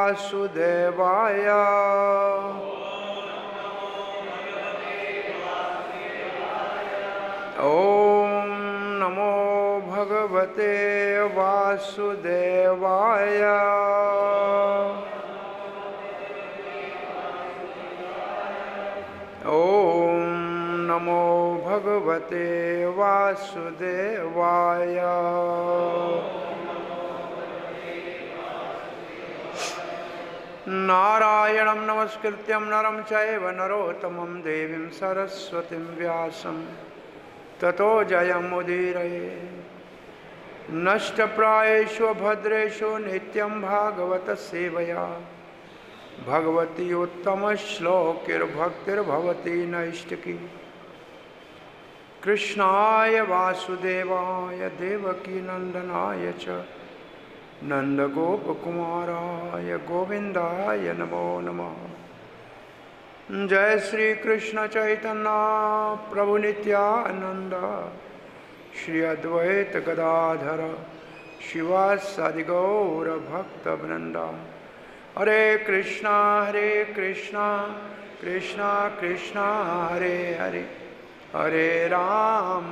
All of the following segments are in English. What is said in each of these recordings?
वासुदेवाय। ॐ नमो भगवते वासुदेवाय। ॐ नमो भगवते वासुदेवाय। नारायणं नमस्कृत्यं नरं चैव नरोत्तमं देवीं सरस्वतीं व्यासं ततो जयमुदीरये। नष्टप्रायेषु भद्रेषु नित्यं भागवत सेवया भगवती उत्तमश्लोकिर्भक्तिर्भवती नैष्टिकी। कृष्णाय वासुदेवाय देवकी नंदनाय च नंदगोपकुमाराय गोविंदाय नमो नमः। जय श्री कृष्ण चैतन्य प्रभु नित्यानंद श्री अद्वैत गदाधर शिवासादि गौर भक्त वृंदा। हरे कृष्णा कृष्णा कृष्णा हरे हरे, हरे Ram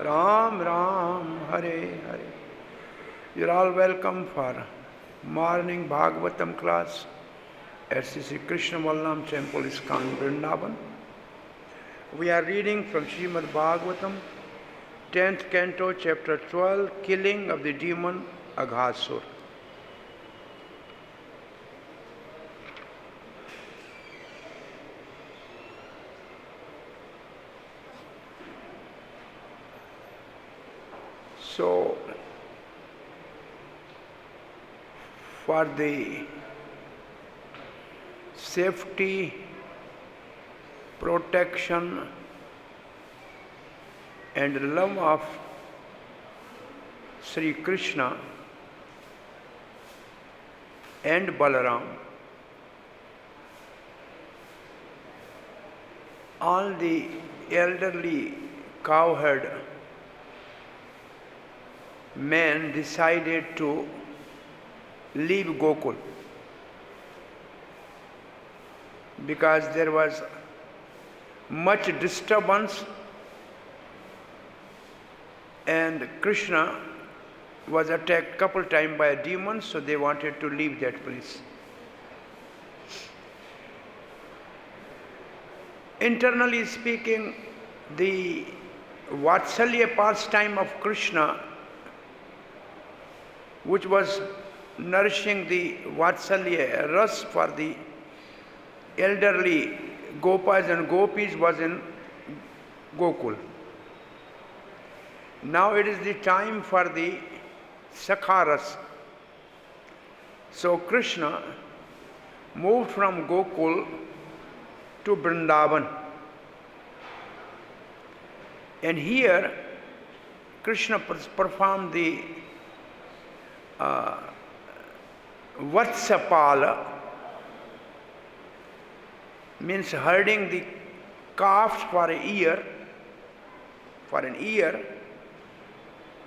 Ram Ram Hare Hare. You are all welcome for morning Bhagavatam class at Sri Krishna Balram Temple, ISKCON, Vrindavan. We are reading from Srimad Bhagavatam, 10th canto, chapter 12, Killing of the Demon Aghasur. So, for the safety, protection and love of Sri Krishna and Balaram, all the elderly cowherd men decided to leave Gokul because there was much disturbance and Krishna was attacked couple times by a demon, so they wanted to leave that place. Internally speaking, the Vatsalya pastime of Krishna, which was nourishing the Vatsalya ras for the elderly Gopas and Gopis, was in Gokul. Now it is the time for the Sakharas. So Krishna moved from Gokul to Vrindavan. And here Krishna performed the Vatsapala, means herding the calves for a year. For an year,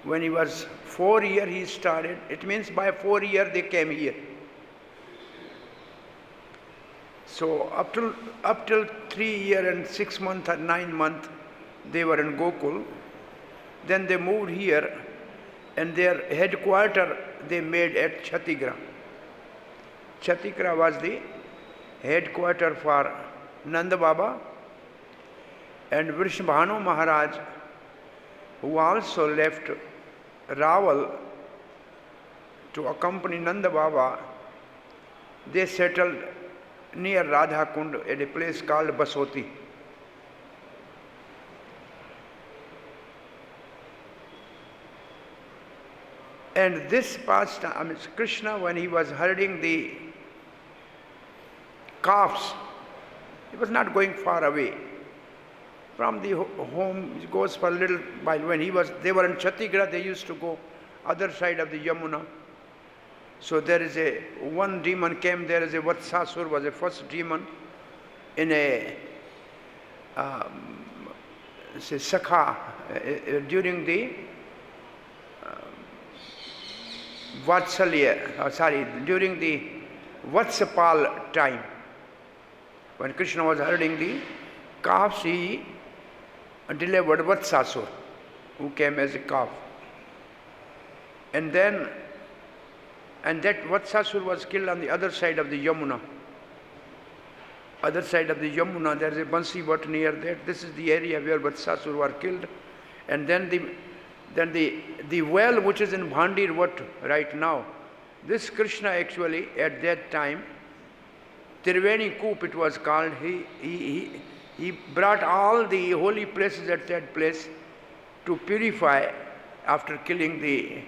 when he was 4 years he started. It means by 4 years they came here. So up till 3 years and 6 months or 9 months they were in Gokul. Then they moved here, and their headquarters they made at Chatigra. Chatigra was the headquarters for Nanda Baba, and Vrishabhanu Maharaj, who also left Rawal to accompany Nanda Baba, they settled near Radha Kund at a place called Basoti. And this pastime, Krishna, when he was herding the calves, he was not going far away from the home. He goes for a little while. When they were in Chhattisgarh, they used to go other side of the Yamuna. So there is one demon came there as a Vatsasur, was the first demon in a Sakha during the during the Vatsapal time, when Krishna was herding the calves, he delivered Vatsasur, who came as a calf. And that Vatsasur was killed on the other side of the Yamuna. Other side of the Yamuna, there is a Bansi Vat near there. This is the area where Vatsasur were killed. And then the well which is in Bhandir Vat right now, this Krishna actually at that time, Triveni Koop it was called, he brought all the holy places at that place to purify after killing the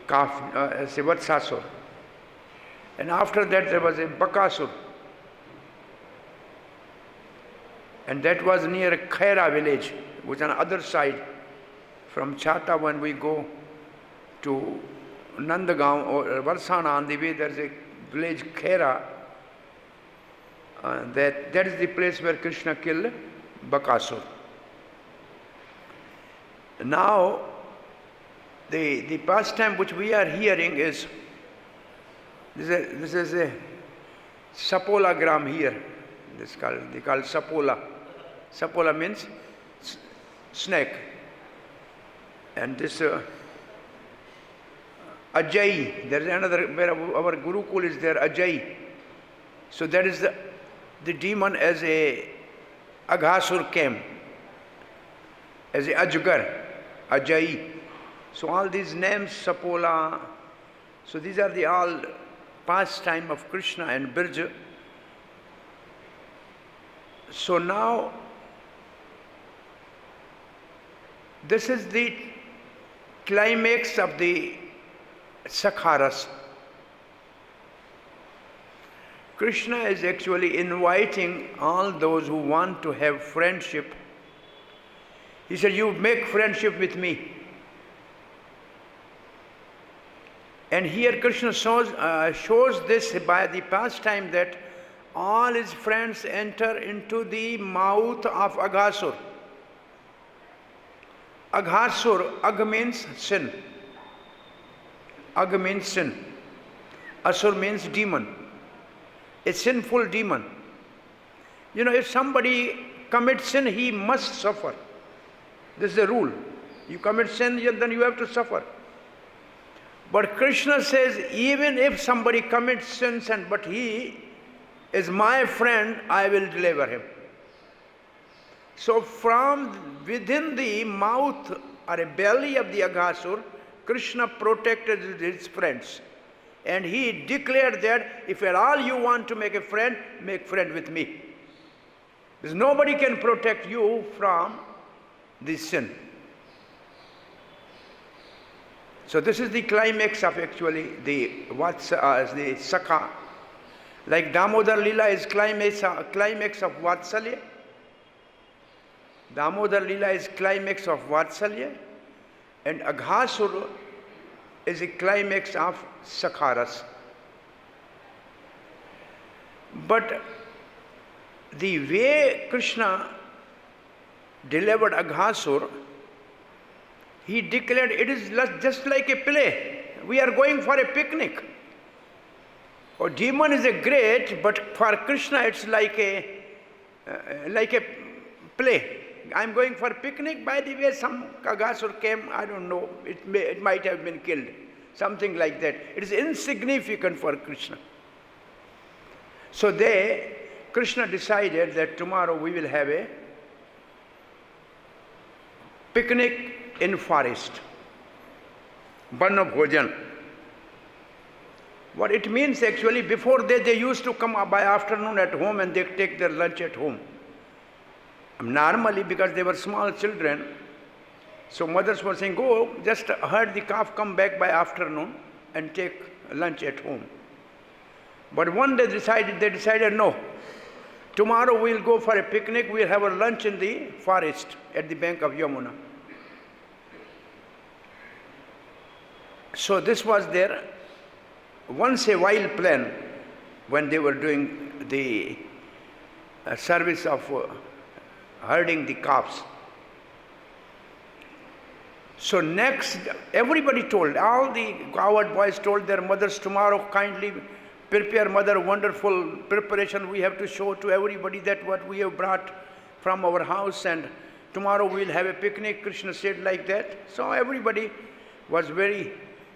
calf, Vatsasur. And after that there was a Bakasur. And that was near Khaira village, which on the other side from Chhata when we go to Nandagaon or Varsana on the way there is a village Khaira. That is the place where Krishna killed Bakasur. Now the pastime which we are hearing is this is a Sapola gram here. They call Sapola. Sapola means snake. And this Ajay, there is another, where our Gurukul is there, Ajay. So that is the demon as a Aghasur came, as a Ajgar, Ajay. So all these names, Sapola, so these are the all pastime of Krishna and Birja. So now, this is the climax of the Sakharas. Krishna is actually inviting all those who want to have friendship. He said, you make friendship with me. And here Krishna shows this by the pastime that all his friends enter into the mouth of Aghasur. Aghasur, Agh means sin. Agh means sin. Asur means demon. A sinful demon. You know, if somebody commits sin, he must suffer. This is the rule. You commit sin, then you have to suffer. But Krishna says, even if somebody commits sins, but he is my friend, I will deliver him. So from within the mouth or a belly of the Aghasur, Krishna protected his friends. And he declared that if at all you want to make a friend, make friend with me. Because nobody can protect you from this sin. So this is the climax of actually the Sakha. Like Damodar Lila is climax of Vatsalya. Damodar Lila is climax of Vatsalya. And Aghasur is a climax of Sakharas. But the way Krishna delivered Aghasur, he declared it is just like a play. We are going for a picnic. Oh, demon is a great, but for Krishna it's like a play. I'm going for a picnic. By the way, some Aghasur came, I don't know, it might have been killed. Something like that. It is insignificant for Krishna. So Krishna decided that tomorrow we will have a picnic in forest. Banna Bhojan. What it means actually, before they used to come by afternoon at home and they take their lunch at home. Normally, because they were small children, so mothers were saying, go, just herd the calf, come back by afternoon and take lunch at home. But one day they decided, no, tomorrow we'll go for a picnic, we'll have a lunch in the forest at the bank of Yamuna. So this was their once a while plan when they were doing the service of herding the calves. So next, everybody told, all the cowherd boys told their mothers, tomorrow kindly prepare, mother, wonderful preparation we have to show to everybody that what we have brought from our house, and tomorrow we'll have a picnic. Krishna said like that. So everybody was very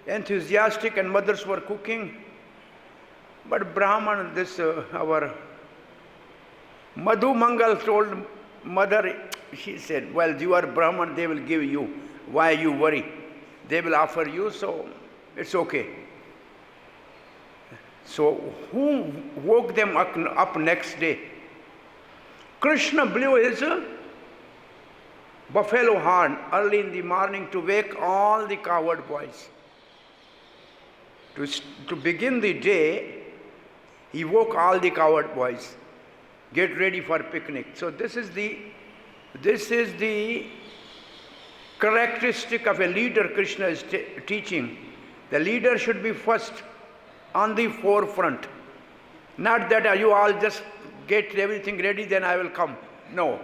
enthusiastic and mothers were cooking. But Brahman, our Madhu Mangal told mother, she said, well, you are Brahman, they will give you. Why you worry? They will offer you, so it's okay. So who woke them up next day? Krishna blew his buffalo horn early in the morning to wake all the cowherd boys. To begin the day, he woke all the cowherd boys. Get ready for picnic. So this is the characteristic of a leader Krishna is teaching. The leader should be first on the forefront. Not that you all just get everything ready, then I will come. No.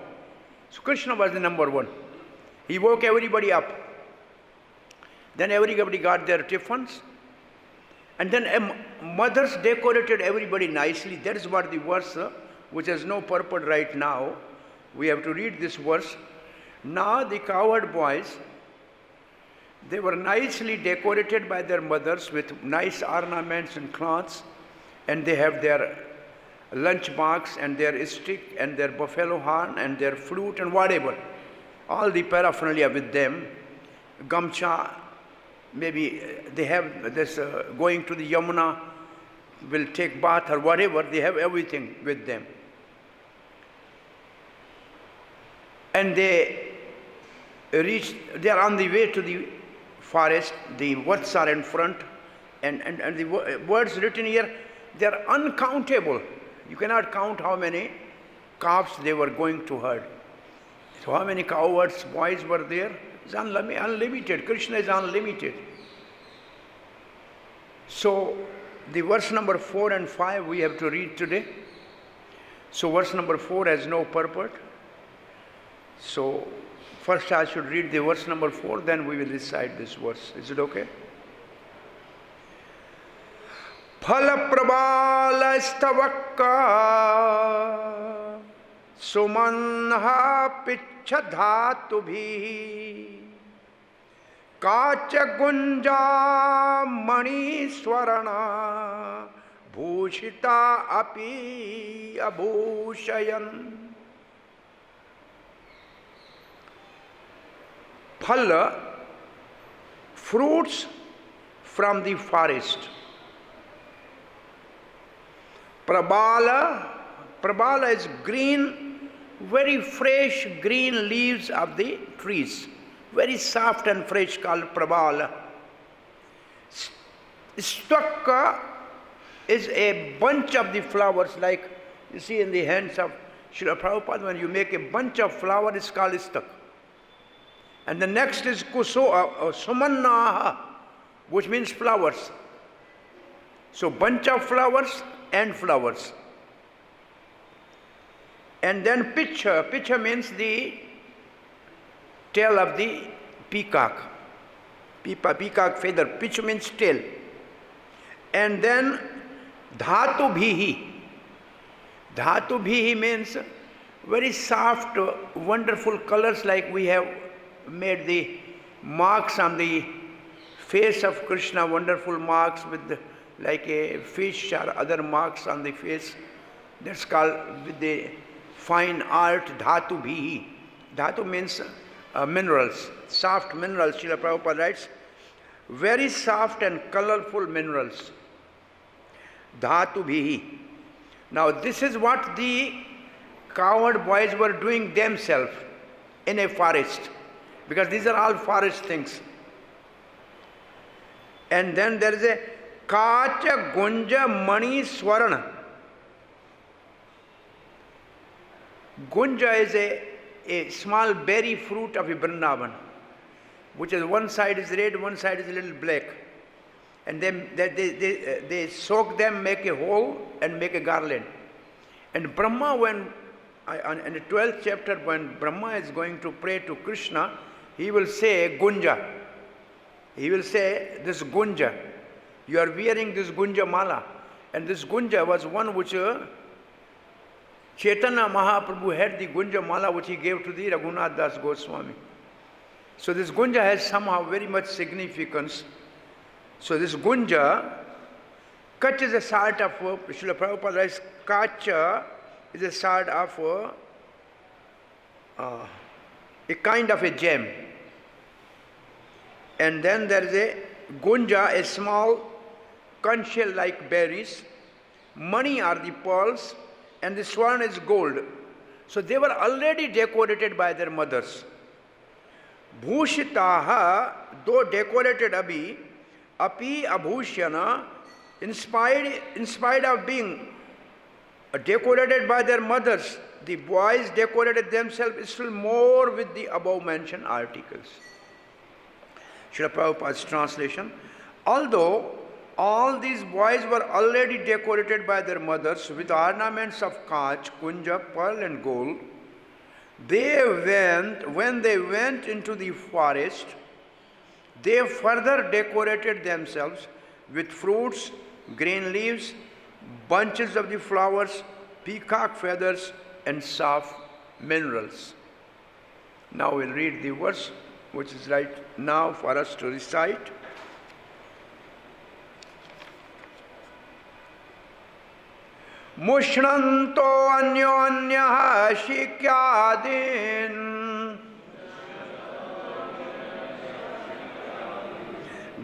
So Krishna was the number one. He woke everybody up. Then everybody got their tiffins. And then mothers decorated everybody nicely. That is what the verse, which has no purport right now. We have to read this verse. Now the cowherd boys, they were nicely decorated by their mothers with nice ornaments and cloths, and they have their lunch box and their stick and their buffalo horn and their flute and whatever. All the paraphernalia with them. Gamcha, maybe they have this going to the Yamuna, will take bath or whatever, they have everything with them. And they are on the way to the forest, the words are in front, and the words written here, they are uncountable. You cannot count how many calves they were going to herd. So how many cowherds, boys were there? It's unlimited. Krishna is unlimited. So the verse number 4 and 5 we have to read today. So verse number 4 has no purport. So first I should read the verse number 4, then we will recite this verse. Is it okay? Phala prabala stavakka sumanha pichadhatubhi kacha gunja mani swarana bhushita api abhushayan. Phala, fruits from the forest. Prabala is green, very fresh green leaves of the trees. Very soft and fresh, called prabala. Stakka is a bunch of the flowers, like you see in the hands of Srila Prabhupada, when you make a bunch of flowers, it's called stakka. And the next is sumannaha, which means flowers. So bunch of flowers and flowers. And then picha. Picha means the tail of the peacock. Peacock feather. Picha means tail. And then dhatu bhihi. Dhatu bhihi means very soft, wonderful colors, like we have made the marks on the face of Krishna, wonderful marks with like a fish or other marks on the face. That's called with the fine art dhatu bhihi. Dhatu means minerals, soft minerals. Srila Prabhupada writes, very soft and colorful minerals. Dhatu bhihi. Now this is what the cowherd boys were doing themselves in a forest, because these are all forest things. And then there is a kacha gunja mani swarana. Gunja is a small berry fruit of a Vrindavan, which is one side is red, one side is a little black. And then they soak them, make a hole and make a garland. And Brahma, in the 12th chapter, when Brahma is going to pray to Krishna, he will say Gunja. He will say, this Gunja, you are wearing this Gunja mala. And this Gunja was one which Chaitanya Mahaprabhu had, the Gunja mala which he gave to the Raghunath Das Goswami. So this Gunja has somehow very much significance. So this Gunja, Kach is a sort of, Srila Prabhupada writes, Kach is a sort of a kind of a gem. And then there is a Gunja, a small conch shell-like berries. Mani are the pearls, and the swan is gold. So they were already decorated by their mothers. Bhushitaha, though decorated api abhushyana, in spite of being decorated by their mothers, the boys decorated themselves still more with the above mentioned articles. Srila Prabhupada's translation. Although all these boys were already decorated by their mothers with ornaments of kach, kunja, pearl and gold, when they went into the forest, they further decorated themselves with fruits, green leaves, bunches of the flowers, peacock feathers and soft minerals. Now we'll read the verse which is right now for us to recite. Mushranto anyonyah shikyadin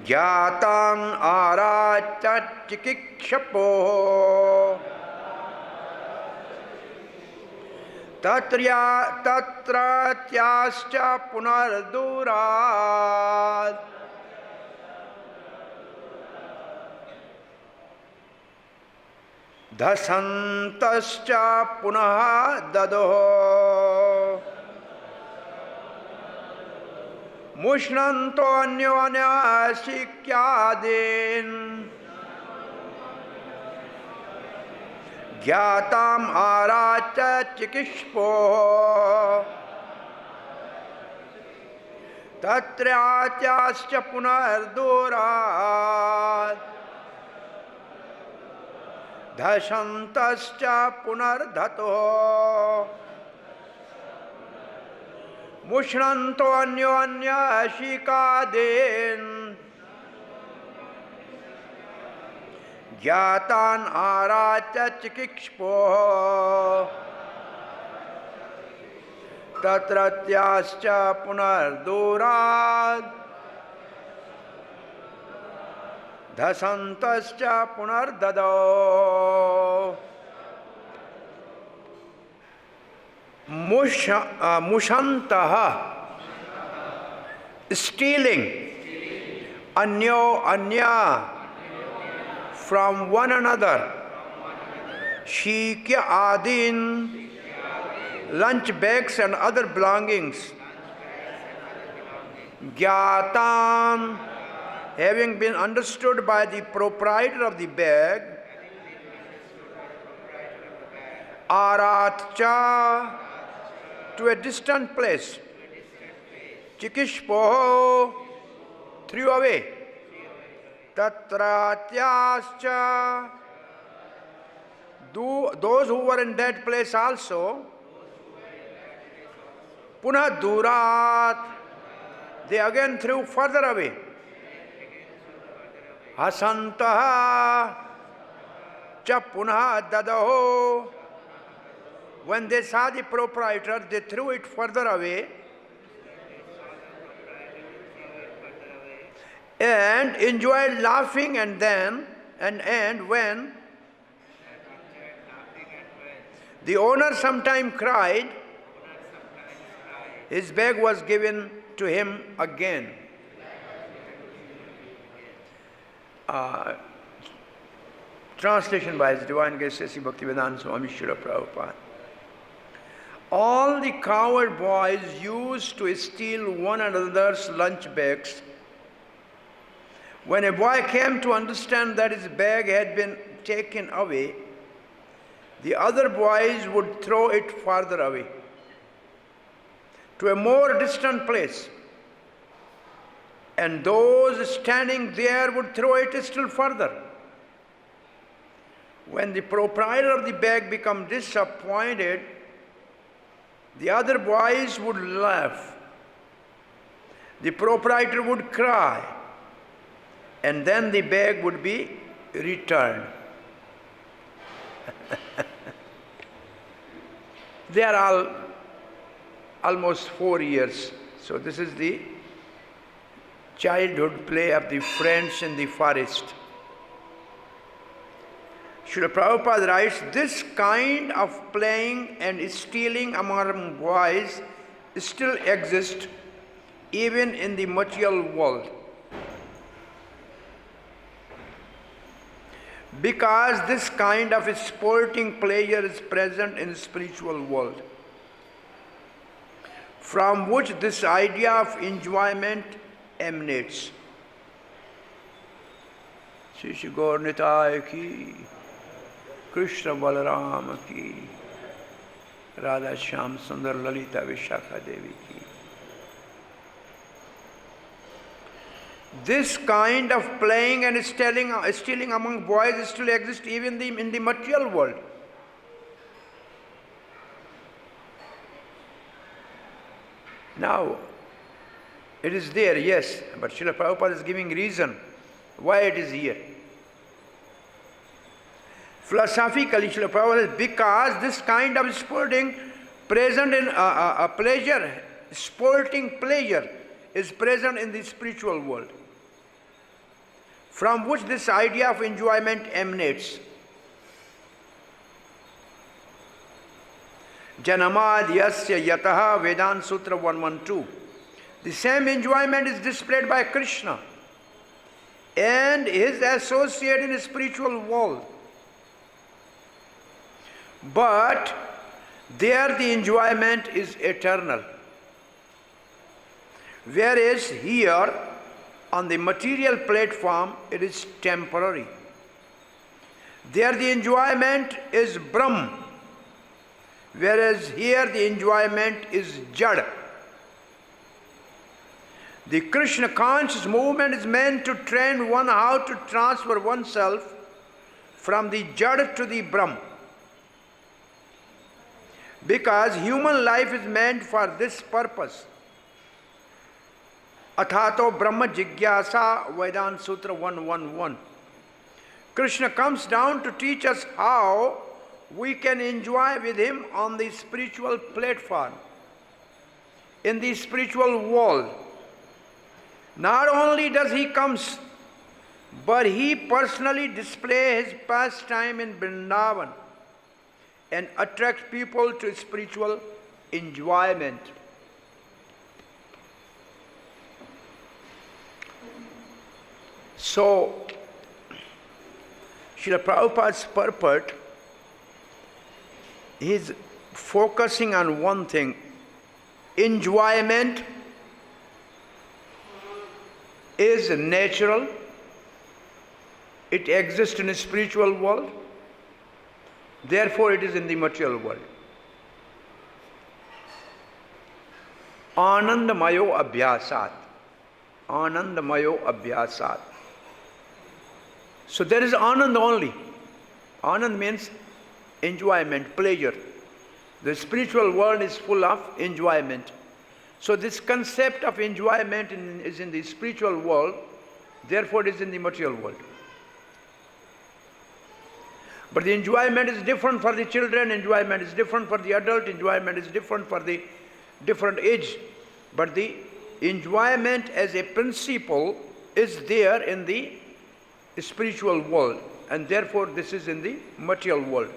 Gyatan arachat chikikshapo Tatratyascha punardurat Dhasantascha punaha dado Mushnanto anyanya shikyadin Gyatam aracha chikishpo Tatratyascha punardurat Dhashantascha punardhato Mushranto anyanya shikadin Gyatan aracha chikishpo Tatratyascha punardurat Dhasantascha punardado Mushantaha stealing anya from one another Shikya adin lunch bags and other belongings Gyatam having been understood by the proprietor of the bag Aratcha to a distant place Chikishpo threw away Tatratyascha those who were in that place also Punah durat they again threw further away Hasantaha cha punah dadaho when they saw the proprietor they threw it further away and enjoyed laughing and when the owner sometime cried his bag was given to him again. Translation by His Divine Grace Sri Bhaktivedanta Swami Srila Prabhupada. All the coward boys used to steal one another's lunch bags. When a boy came to understand that his bag had been taken away, the other boys would throw it farther away to a more distant place and those standing there would throw it still further. When the proprietor of the bag became disappointed, the other boys would laugh. The proprietor would cry, and then the bag would be returned. They are all almost 4 years. So this is the childhood play of the friends in the forest. Srila Prabhupada writes, this kind of playing and stealing among boys still exists even in the material world. Because this kind of sporting pleasure is present in the spiritual world, from which this idea of enjoyment emanates. Shri Shri Gaur Nitai ki, Krishna Balaram ki, Radha Shyam Sundar Lalita Vishakha Devi ki. This kind of playing and stealing among boys still exists even in the material world. Now, it is there, yes, but Srila Prabhupada is giving reason why it is here. Philosophically, Srila Prabhupada says, because this kind of sporting present in sporting pleasure is present in the spiritual world, from which this idea of enjoyment emanates. Janamadhyasya yataha Vedanta Sutra 112. The same enjoyment is displayed by Krishna and his associate in the spiritual world. But there the enjoyment is eternal. Whereas here, on the material platform, it is temporary. There the enjoyment is Brahm, whereas here the enjoyment is Jad. The Krishna conscious movement is meant to train one how to transfer oneself from the Jad to the Brahm, because human life is meant for this purpose. Athato Brahma Jigyasa, Vedanta Sutra 111. Krishna comes down to teach us how we can enjoy with him on the spiritual platform, in the spiritual world. Not only does he come, but he personally displays his pastime in Vrindavan and attracts people to spiritual enjoyment. So, Srila Prabhupada's purport is focusing on one thing: enjoyment is natural, it exists in the spiritual world, therefore it is in the material world. Anandamayo abhyasat. Anandamayo abhyasat. So there is anand only. Anand means enjoyment, pleasure. The spiritual world is full of enjoyment. So this concept of enjoyment is in the spiritual world, therefore it is in the material world. But the enjoyment is different for the children, enjoyment is different for the adult, enjoyment is different for the different age. But the enjoyment as a principle is there in the spiritual world, and therefore this is in the material world.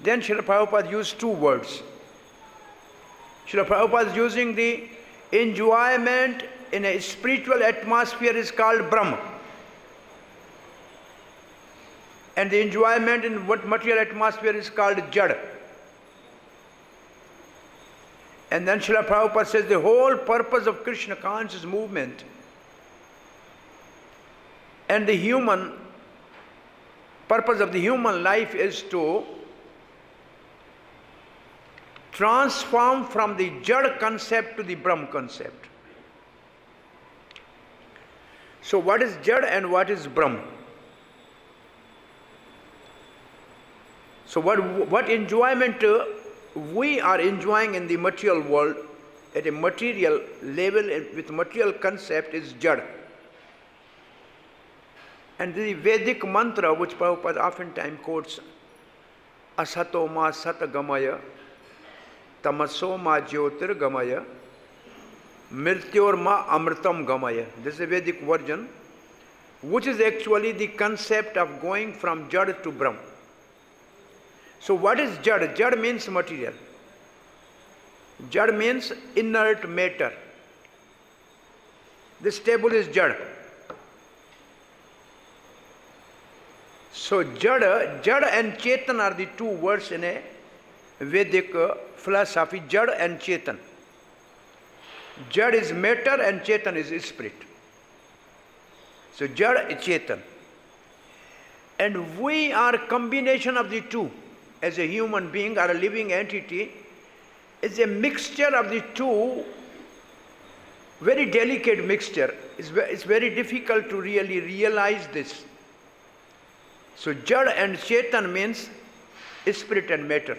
Then Srila Prabhupada used two words. Srila Prabhupada is using the enjoyment in a spiritual atmosphere is called Brahma, and the enjoyment in what material atmosphere is called Jad. And then Srila Prabhupada says the whole purpose of Krishna conscious movement and the human purpose of the human life is to transform from the Jad concept to the Brahm concept. So what is Jad and what is Brahm? So what enjoyment we are enjoying in the material world at a material level with material concept is Jad. And the Vedic mantra which Prabhupada oftentimes quotes, Asato ma satagamaya, tamaso ma jyotir gamaya, mrityor ma amritam gamaya. This is a Vedic version, which is actually the concept of going from Jad to Brahm. So what is Jad? Jad means material. Jad means inert matter. This table is Jad. So Jad and Chetan are the two words in a Vedic philosophy, Jad and Chetan. Jad is matter and Chetan is spirit. So Jad is Chetan. And we are a combination of the two. As a human being or a living entity, is a mixture of the two, very delicate mixture. It's very difficult to really realize this. So Jad and Chetan means spirit and matter.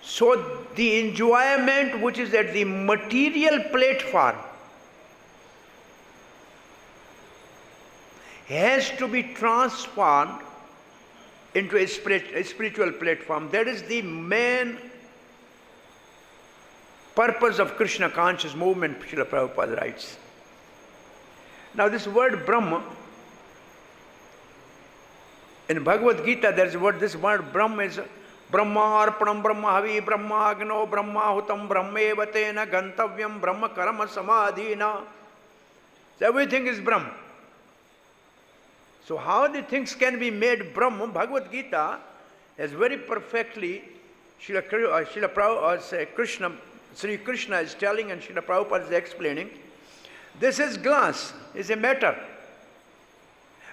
So the enjoyment which is at the material platform has to be transformed into a spiritual platform. That is the main purpose of Krishna conscious movement, Srila Prabhupada writes. Now this word Brahma, in Bhagavad Gita there is this word Brahma is Brahma Arpanam Brahma Havi Brahma Agno Brahma Hutam Brahmeva Tena Gantavyam Brahma Karama Samadhina. So everything is Brahma. So how the things can be made Brahma? Bhagavad Gita is very perfectly, Sri Krishna is telling and Srila Prabhupada is explaining, this is glass, is a matter.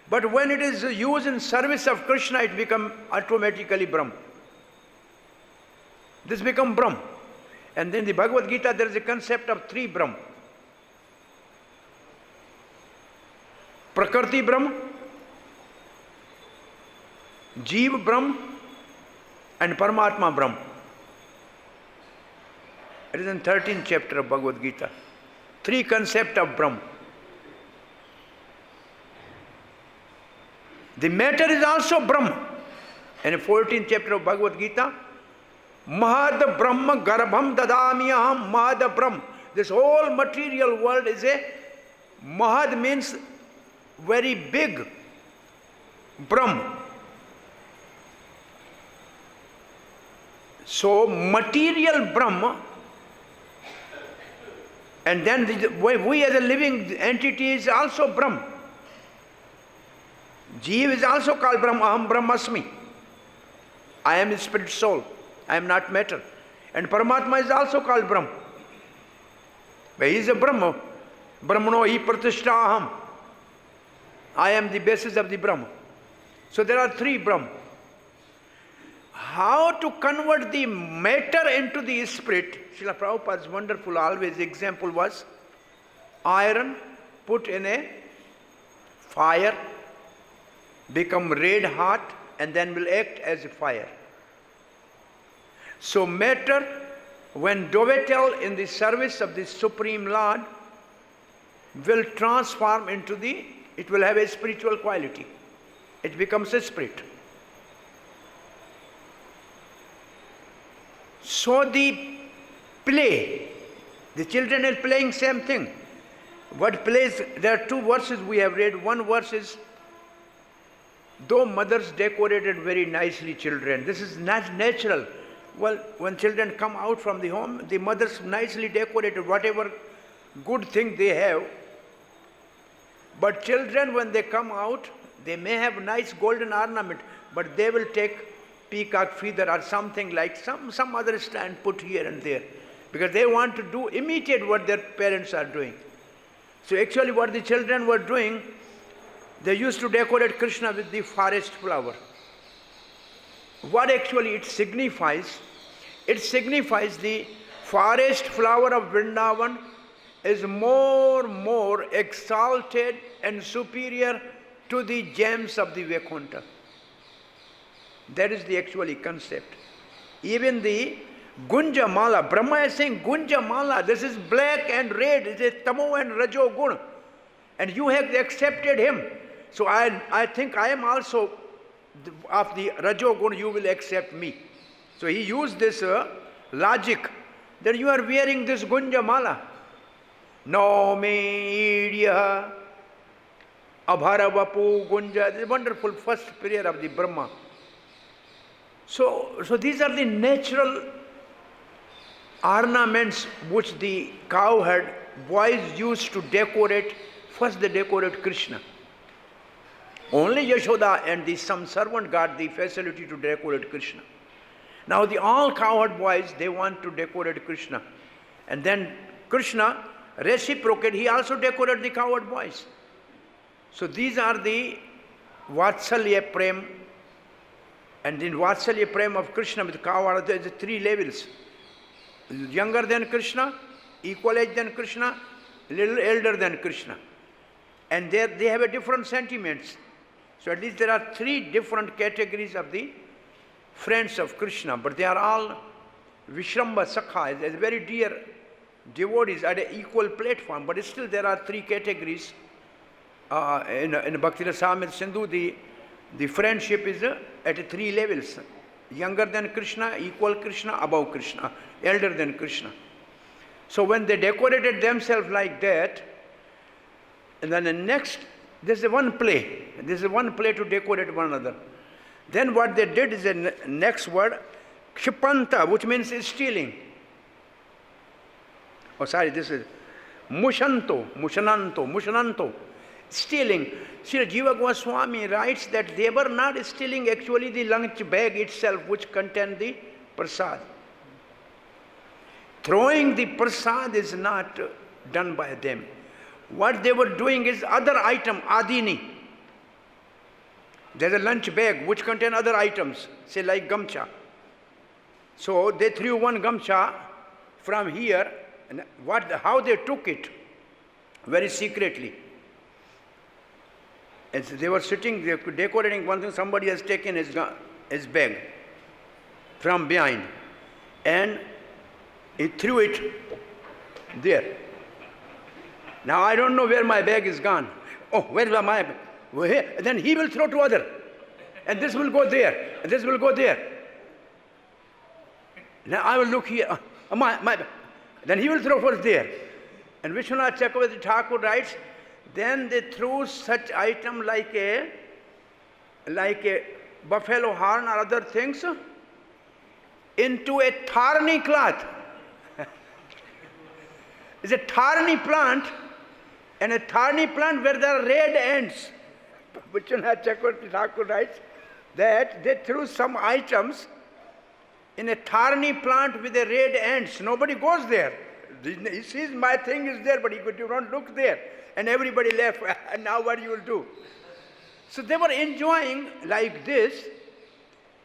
But when it is used in service of Krishna, it becomes automatically Brahma. This becomes Brahma. And then in the Bhagavad Gita there is a concept of three Brahma. Prakriti Brahma, Jeev Brahm and Paramatma Brahm. It is in 13th chapter of Bhagavad Gita. Three concepts of Brahm. The matter is also Brahm. In the 14th chapter of Bhagavad Gita, Mahad Brahma Garbham Dadamiyaham Mahad Brahm. This whole material world is a Mahad means very big Brahm. So material Brahma, and then we as a living entity is also Brahma. Jeev is also called Brahma, Aham Brahmasmi. I am spirit soul, I am not matter. And Paramatma is also called Brahma. But he is a Brahma. Brahmano hi pratishtaham. I am the basis of the Brahma. So there are three Brahma. How to convert the matter into the spirit? Srila Prabhupada's wonderful always example was iron put in a fire, become red hot and then will act as a fire. So matter, when dovetal in the service of the Supreme Lord, will transform into it will have a spiritual quality. It becomes a spirit. So the play, the children are playing same thing. What plays, there are two verses we have read. One verse is, though mothers decorated very nicely children, this is not natural. Well, when children come out from the home, the mothers nicely decorated whatever good thing they have. But children, when they come out, they may have nice golden ornament, but they will take peacock feather or something like some other stand put here and there, because they want to imitate what their parents are doing. So actually what the children were doing, they used to decorate Krishna with the forest flower. What actually it signifies? It signifies the forest flower of Vrindavan is more exalted and superior to the gems of the Vaikuntha. That is the actually concept. Even the Gunja Mala, Brahma is saying Gunja Mala, this is black and red, it is Tamo and Rajo Gun. And you have accepted him. So I think I am also of the Rajo Gun, you will accept me. So he used this logic that you are wearing this Gunja Mala. No me idya abharavapu Gunja. This is wonderful first prayer of the Brahma. So these are the natural ornaments which the cowherd boys used to decorate. First they decorate Krishna. Only Yashoda and some servant got the facility to decorate Krishna. Now all cowherd boys, they want to decorate Krishna. And then Krishna reciprocate, he also decorated the cowherd boys. So these are the Vatsalya Prem. And in Vatsalya Prem of Krishna with cowherd, there are 3 levels. Younger than Krishna, equal age than Krishna, little elder than Krishna. And they have a different sentiments. So at least there are 3 different categories of the friends of Krishna, but they are all Vishramba Sakha, as very dear devotees at an equal platform. But still there are 3 categories. In Bhakti Rasamrita Sindhu, the friendship is at 3 levels. Younger than Krishna, equal Krishna, above Krishna, elder than Krishna. So when they decorated themselves like that, and then the next, there's one play. There's one play to decorate one another. Then what they did is the next word, Kshipanta, which means stealing. Oh, sorry, this is Mushananto, stealing. Sri Jiva Goswami writes that they were not stealing actually the lunch bag itself, which contained the prasad. Throwing the prasad is not done by them. What they were doing is other item, adini. There's a lunch bag which contains other items, say like gamcha. So they threw one gamcha from here, and how they took it? Very secretly. As they were sitting, they were decorating one thing, somebody has taken his bag from behind, and he threw it there. Now I don't know where my bag is gone. Oh, where is my bag? Then he will throw to other, and this will go there, and this will go there. Now I will look here, my bag. Then he will throw first there. And Vishwanath Chakravarti Thakur writes, then they threw such item like a buffalo horn or other things into a tharni cloth. It's a tharni plant, and a tharni plant where there are red ants. Vishwanath Chakravarti Thakur writes that they threw some items in a tharni plant with the red ants. Nobody goes there. He sees my thing is there, but he could not look there. And everybody left. And now what you will do? So they were enjoying like this,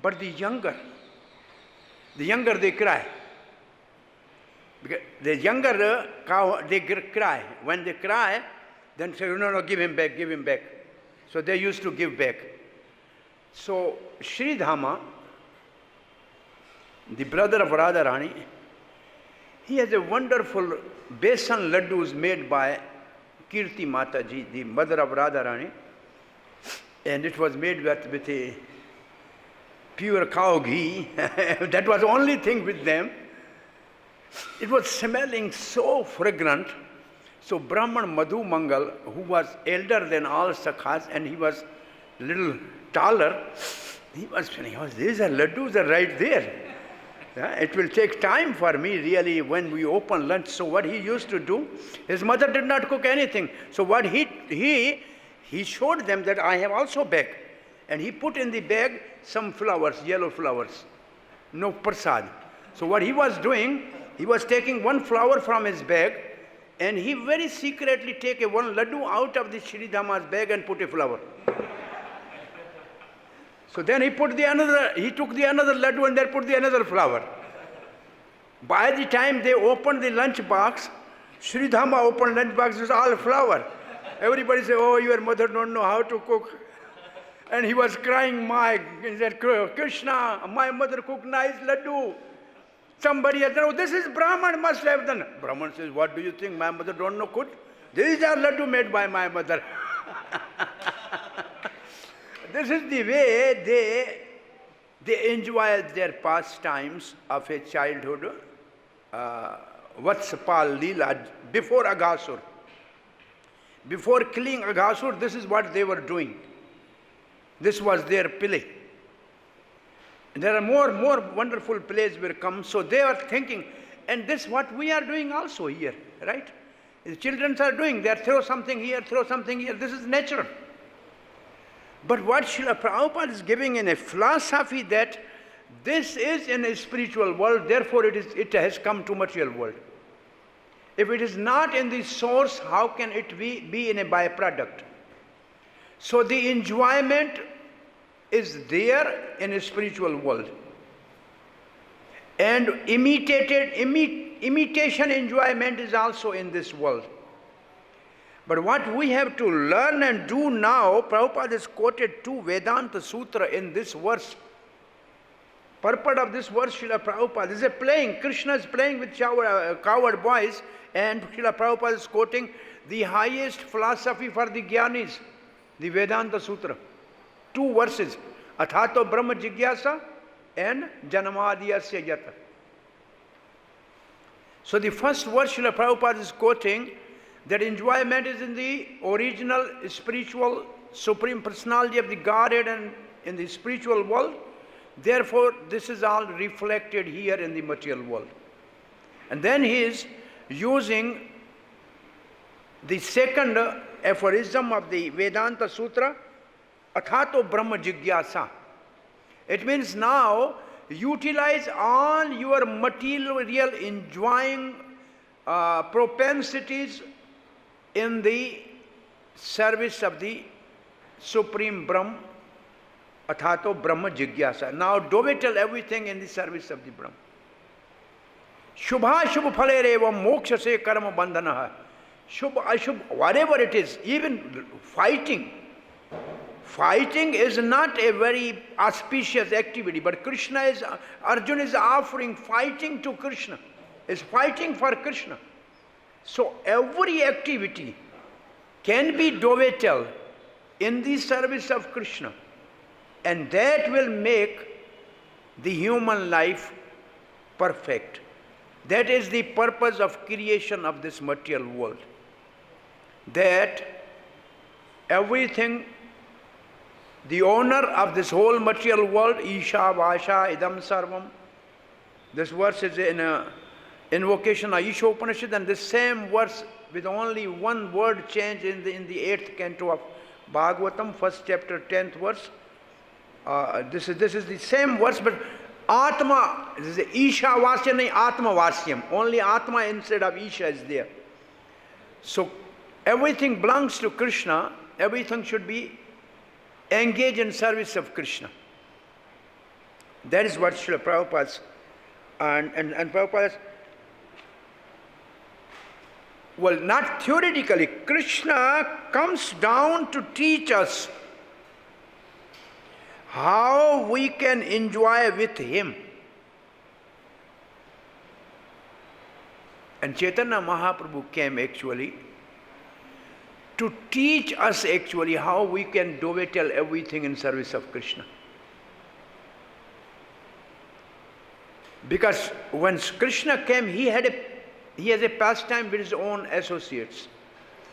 but the younger they cry. Because the younger cow, they cry. When they cry, then say, no, give him back, give him back. So they used to give back. So Sri Dhama, the brother of Radharani, he has a wonderful besan laddus made by Kirti Mataji, the mother of Radharani, and it was made with a pure cow ghee. That was the only thing with them. It was smelling so fragrant. So Brahman Madhu Mangal, who was elder than all Sakhas, and he was a little taller, he was saying, oh, these are laddus are right there. It will take time for me really when we open lunch. So what he used to do, his mother did not cook anything. So what he showed them that I have also bag. And he put in the bag some flowers, yellow flowers, no prasad. So what he was doing, he was taking one flower from his bag, and he very secretly take one laddu out of the Sri Dhama's bag and put a flower. So then he took the another laddu and then put the another flower. By the time they opened the lunch box, Sridhama opened lunch box, it was all flour. Everybody said, oh, your mother don't know how to cook. And he was crying, he said, Krishna, my mother cooked nice laddu. Somebody said, no, this is Brahman must have done. Brahman says, what do you think, my mother don't know cook? These are laddu made by my mother. This is the way they enjoy their pastimes of a childhood. Vatspal Leela, before Aghasur. Before killing Aghasur, this is what they were doing. This was their play. There are more wonderful plays will come, so they are thinking, and this what we are doing also here, right? The children are doing, they throw something here, this is natural. But what Srila Prabhupada is giving in a philosophy that this is in a spiritual world, therefore it has come to material world. If it is not in the source, how can it be in a byproduct? So the enjoyment is there in a spiritual world. And imitation enjoyment is also in this world. But what we have to learn and do now, Prabhupada has quoted two Vedanta Sutra in this verse. Purport of this verse, Srila Prabhupada, is a playing. Krishna is playing with coward boys, and Srila Prabhupada is quoting the highest philosophy for the Jnanis, the Vedanta Sutra. Two verses, Athato Brahma Jigyasa and Janamadiyasya Yata. So the first verse Srila Prabhupada is quoting that enjoyment is in the original spiritual Supreme Personality of the Godhead and in the spiritual world. Therefore, this is all reflected here in the material world. And then he is using the second aphorism of the Vedanta Sutra, Athato Brahma Jigyasa. It means now utilize all your material enjoying propensities in the service of the Supreme Brahma, Athato Brahma Jigyasa. Now dovetail everything in the service of the Brahma. Shubha Shubha Phalereva Moksha Se Karma Bandhanaha. Shubha Ashubha, whatever it is, even fighting. Fighting is not a very auspicious activity, but Arjuna is offering fighting to Krishna, is fighting for Krishna. So every activity can be dovetailed in the service of Krishna, and that will make the human life perfect. That is the purpose of creation of this material world. That everything, the owner of this whole material world, Isha Vasha Idam Sarvam, this verse is in a invocation of Isha Upanishad, and the same verse with only one word change in the 8th canto of Bhagavatam, 1st chapter, 10th verse. This is the same verse, but Atma, this is Isha Vasya, nahi Atma Vasyam. Only Atma instead of Isha is there. So everything belongs to Krishna, everything should be engaged in service of Krishna. That is what Srila Prabhupada's, and Prabhupada's, well, not theoretically, Krishna comes down to teach us how we can enjoy with him. And Chaitanya Mahaprabhu came actually to teach us actually how we can dovetail everything in service of Krishna. Because when Krishna came, he has a pastime with his own associates.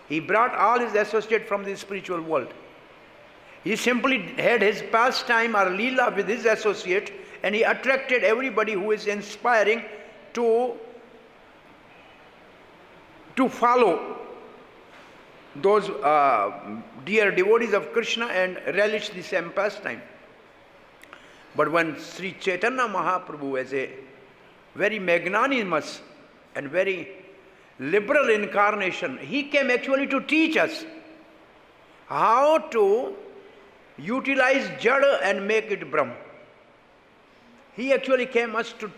He brought all his associates from the spiritual world. He simply had his pastime or leela with his associate, and he attracted everybody who is inspiring to follow those dear devotees of Krishna and relish the same pastime. But when Sri Chaitanya Mahaprabhu, as a very magnanimous and very liberal incarnation, he came actually to teach us how to utilize Jada and make it Brahm. He actually came us to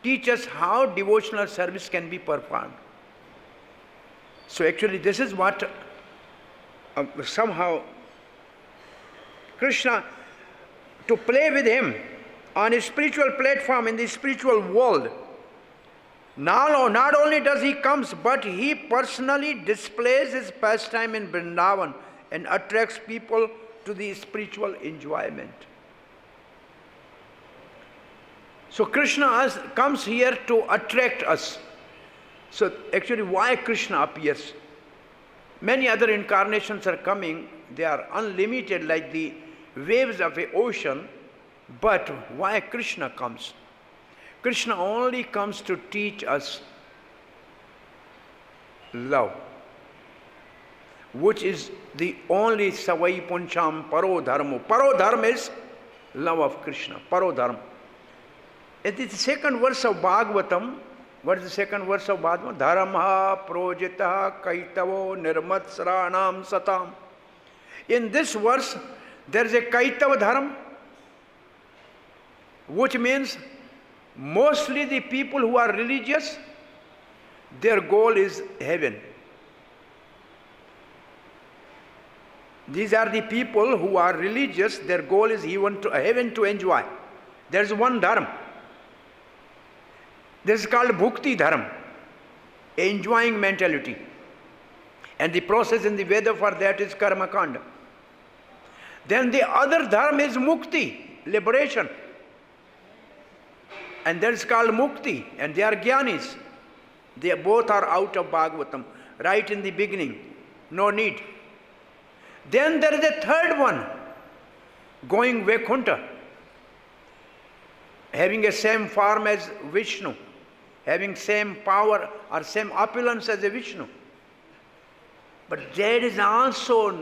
teach us how devotional service can be performed. So actually this is what somehow Krishna, to play with him on a spiritual platform in the spiritual world. Now, not only does he comes, but he personally displays his pastime in Vrindavan and attracts people to the spiritual enjoyment. So Krishna comes here to attract us. So actually why Krishna appears? Many other incarnations are coming, they are unlimited like the waves of the ocean, but why Krishna comes? Krishna only comes to teach us love, which is the only savai puncham paro dharma. Paro dharma is love of Krishna, paro dharma. It is the second verse of Bhagavatam. What is the second verse of Bhagavatam? Dharma projita kaitavo nirmatsranam satam. In this verse, there is a kaitava dharma, which means mostly the people who are religious, their goal is heaven. These are the people who are religious, their goal is heaven to enjoy. There is one dharma. This is called bhukti dharma, enjoying mentality. And the process in the Veda for that is karma kanda. Then the other dharma is mukti, liberation. And that is called mukti, and they are jnanis. They both are out of Bhagavatam, right in the beginning. No need. Then there is a third one, going Vaikuntha, having a same form as Vishnu, having same power or same opulence as a Vishnu. But there is also,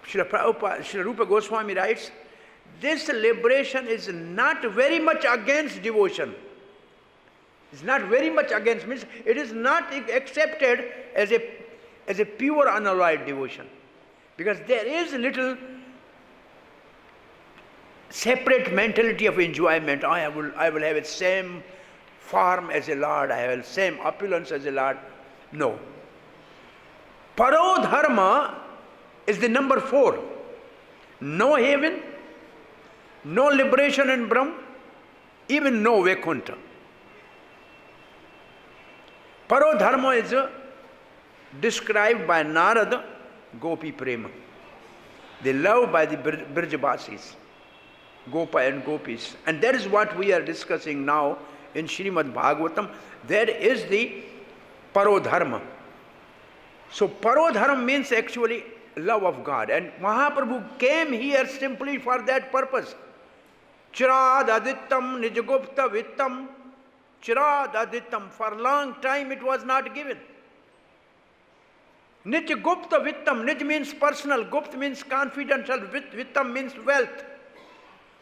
Srila Prabhupada, Srila Rupa Goswami writes, this liberation is not very much against devotion. It's not very much against, means it is not accepted as a pure unalloyed devotion. Because there is a little separate mentality of enjoyment. I will have the same form as a Lord, I have the same opulence as a Lord. No. Paro dharma is the number 4. No heaven, no liberation in Brahm, even no Vaikuntha. Paro dharma is described by Narada, Gopi Prema. They love by the Brajavasis, Gopa and Gopis. And that is what we are discussing now in Srimad Bhagavatam. There is the Paro dharma. So Paro dharma means actually love of God. And Mahaprabhu came here simply for that purpose. Chirad adittam nijagupta vittam. Chirad adittam. For a long time it was not given. Nij gupta vittam. Nij means personal. Gupt means confidential. Vittam means wealth.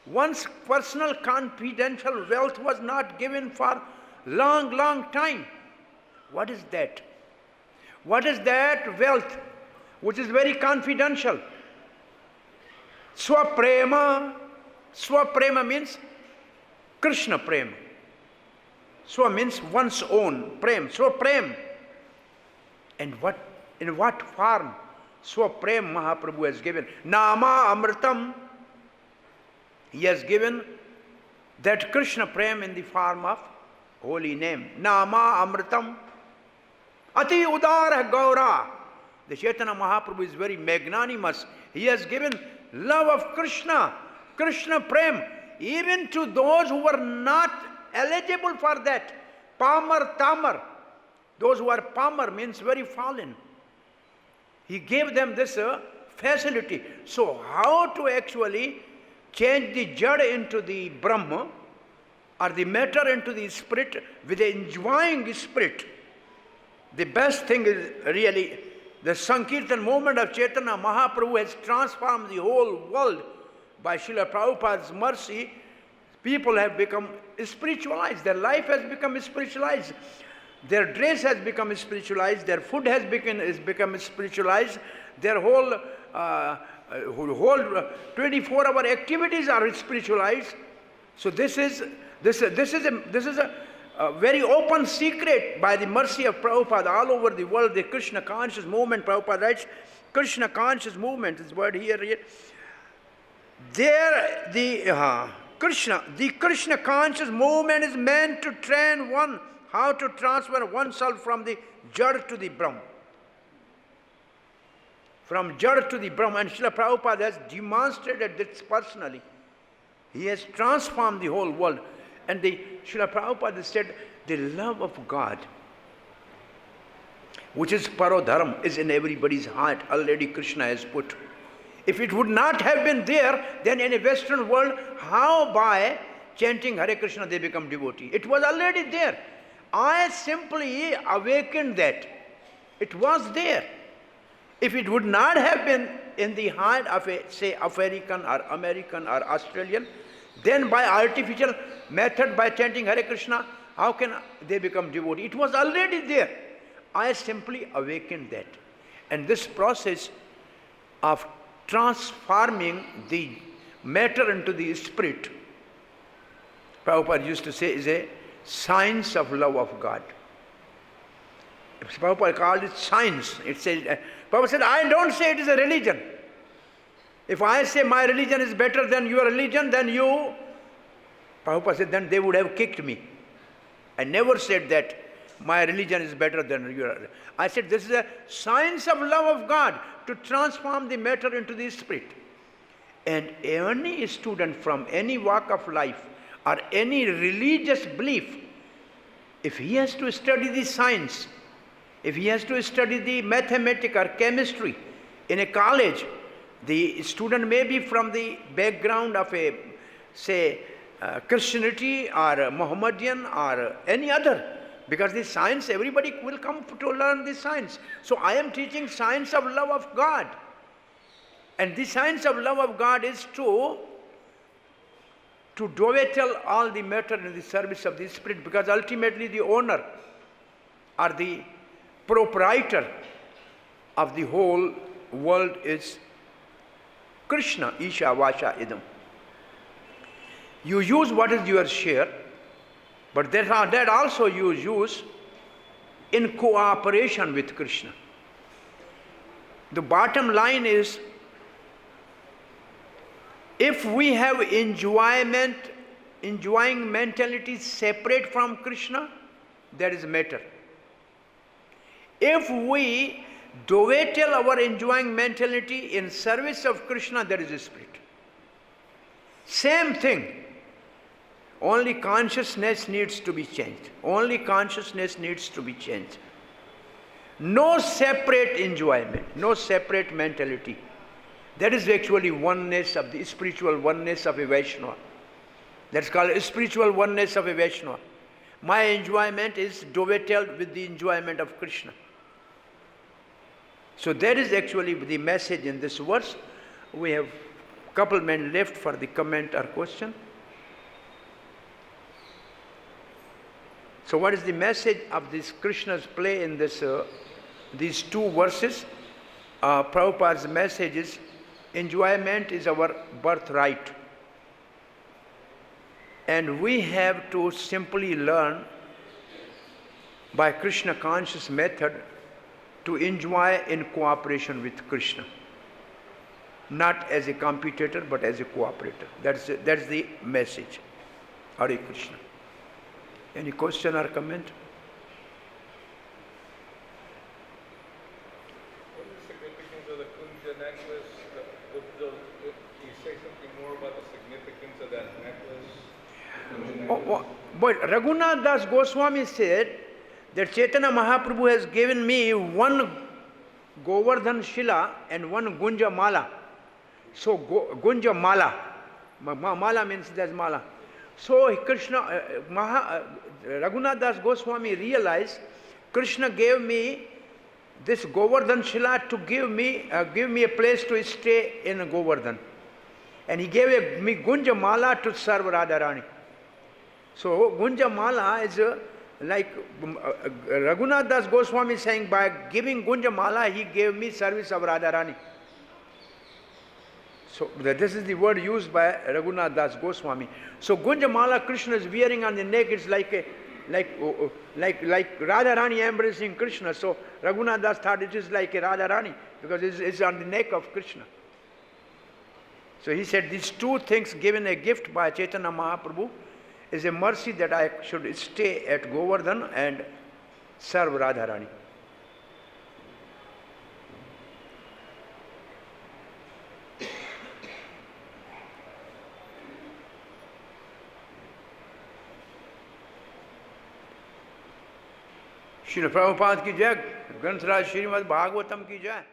Once personal confidential wealth was not given for long time. What is that? What is that wealth which is very confidential? Swaprema. Swaprema means Krishna prema. Swa means one's own. Prem. Swaprem. And in what form Swaprem Mahaprabhu has given? Nama Amritam. He has given that Krishna prem in the form of holy name. Nama Amritam. Ati Udara Gaura. The Chaitanya Mahaprabhu is very magnanimous. He has given love of Krishna, Krishna prem, even to those who were not eligible for that. Pamar, Tamar. Those who are Pamar means very fallen. He gave them this facility. So how to actually change the Jada into the Brahma or the matter into the spirit with the enjoying spirit? The best thing is really the Sankirtan movement of Chaitanya Mahaprabhu has transformed the whole world. By Srila Prabhupada's mercy, people have become spiritualized. Their life has become spiritualized. Their dress has become spiritualized. Their food has become spiritualized. Their whole 24-hour activities are spiritualized. So this is a a very open secret by the mercy of Prabhupada all over the world, the Krishna conscious movement, Prabhupada writes, Krishna conscious movement, this word here. There the Krishna conscious movement is meant to train one how to transfer oneself from the Jad to the Brahm. From Jad to the Brahm, and Srila Prabhupada has demonstrated this personally. He has transformed the whole world. And Srila Prabhupada said, the love of God, which is parodharma, is in everybody's heart. Already Krishna has put. If it would not have been there, then in a Western world, how by chanting Hare Krishna they become devotee? It was already there. I simply awakened that. It was there. If it would not have been in the heart of a, say, African or American or Australian, then by artificial method, by chanting Hare Krishna, how can they become devotee? It was already there. I simply awakened that. And this process of transforming the matter into the spirit, Prabhupada used to say, is a science of love of God. Prabhupada called it science. It says, Prabhupada said, I don't say it is a religion. If I say my religion is better than your religion, then you, Prabhupada said, then they would have kicked me. I never said that my religion is better than your. I said this is a science of love of God to transform the matter into the spirit. And any student from any walk of life or any religious belief, if he has to study the science, if he has to study the mathematics or chemistry in a college, the student may be from the background of a, say, Christianity or Mohammedan or any other. Because the science, everybody will come to learn the science. So I am teaching science of love of God. And the science of love of God is to dovetail all the matter in the service of the Spirit, because ultimately the owner or the proprietor of the whole world is Krishna, Isha Vasha Idam. You use what is your share, but that also you use in cooperation with Krishna. The bottom line is, if we have enjoying mentality separate from Krishna, that is matter. If we dovetail our enjoying mentality in service of Krishna, that is spirit. Same thing. Only consciousness needs to be changed. Only consciousness needs to be changed. No separate enjoyment, no separate mentality. That is actually oneness of the spiritual oneness of a Vaishnava. That's called spiritual oneness of a Vaishnava. My enjoyment is dovetailed with the enjoyment of Krishna. So that is actually the message in this verse. We have a couple men left for the comment or question. So what is the message of this Krishna's play in this, these two verses? Prabhupada's message is, enjoyment is our birthright. And we have to simply learn by Krishna conscious method to enjoy in cooperation with Krishna. Not as a competitor, but as a cooperator. That's the message. Hare Krishna. Any question or comment? What is the significance of the Kunja necklace? Can you say something more about the significance of that necklace? But Raghunath Das Goswami said that Chaitanya Mahaprabhu has given me one Govardhan Shila and one Gunja Mala. So Gunja Mala, Mala means there's Mala. So Krishna, Raghunath Das Goswami realized Krishna gave me this Govardhan Shila to give me a place to stay in Govardhan. And he gave me Gunja Mala to serve Radharani. So Gunja Mala is like Raghunath Das Goswami saying, by giving Gunja Mala, he gave me service of Radharani. So this is the word used by Raghunath Das Goswami. So Gunja Mala Krishna is wearing on the neck. It's like like Radharani embracing Krishna. So Raghunath Das thought it is like a Radharani because it's on the neck of Krishna. So he said these two things given a gift by Chaitanya Mahaprabhu is a mercy that I should stay at Govardhan and serve Radharani. Srila Prabhupada की जय, ग्रंथराज श्रीमद् भागवतम की जय।